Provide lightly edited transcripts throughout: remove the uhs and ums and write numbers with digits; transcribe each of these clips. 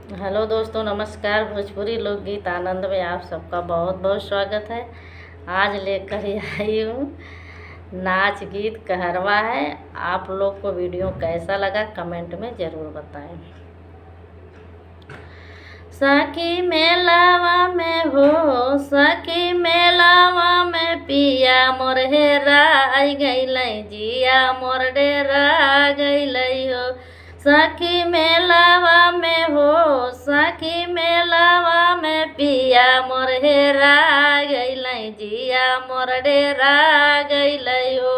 Hello दोस्तों, नमस्कार। भोजपुरी लोकगीत आनंद में आप सबका बहुत बहुत स्वागत है। आज लेकर आई हूँ नाच गीत कहरवा है। आप लोग को वीडियो कैसा लगा कमेंट में ज़रूर बताएं। सखी मेलावा में हो, सखी मेलावा में पिया मोर हेराई गइलै, जिया मोर डेरा गइलै हो। सखी मेलावा में हो, सखी मेलावा में पिया मोर हेरा गइलै, जिया मोर डेरा गइलै हो।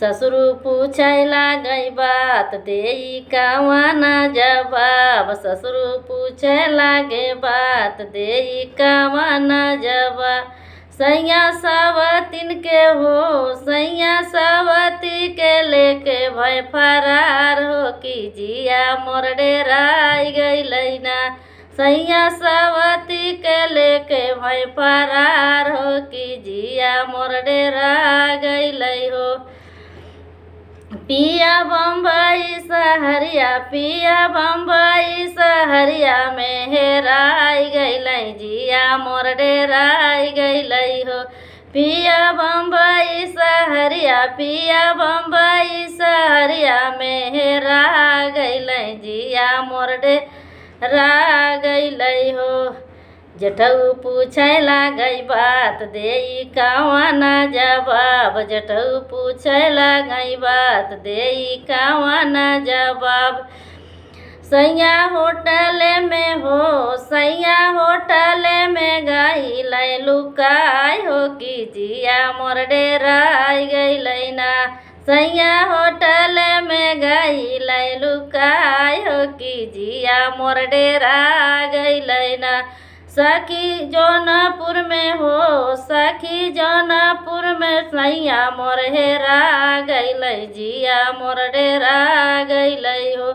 ससुर पूछै लागै बात, देई कावा ना जवाब। ससुर पूछै लागे बात, देई कावा ना जवाब। सैया सावतिन के हो, सैया सावती के लेके भय फरार हो, कि जिया मोर डेराई गइलै ना। सैया सावती के लेके भय फरार हो, कि जिया मोर डेरा गइलै हो। पिया बम्बई सहरिया, पिया बम्बई सहरिया में हेराई गइलै, जिया मोर डेराई गइलै हो। पिया बम्बई सहरिया, पिया बम्बई सहरिया में हेरा गइलै, जिया मोर डेरा गइलै हो। जेठऊ पूछै लागै बात, देई कावा ना जवाब। जेठऊ पूछै लागै बात, देई कावा ना जवाब। सैया होटल में हो, सैया होटल में गइलै लुकाई हो, कि जिया मोर डेराई गइलै ना। सैया होटल में गइलै लुकाई हो, कि जिया मोर डेरा गइलै ना। सखी जौनपुर में हो, सखी जौनपुर में सैया मोर हेरा गइलै, जिया मोर डेरा गइलै हो।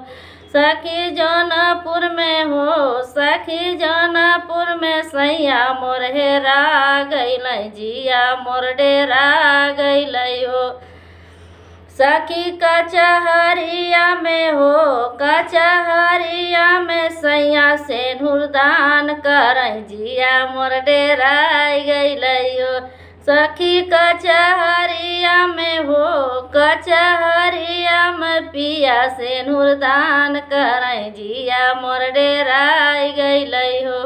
सखी जौनपुर में हो, सखी जौनपुर में सैया मोर हेरा गइलै, जिया मोर डेरा गइलै हो। सखी कचहरिया में हो, कचहरिया में सैया सेनुर दान करै, जिया मोर डेराई गइलै हो। सखी कचहरिया में हो, कचहरिया में पिया सेनुर दान करै, जिया मोर डेराई गइलै हो।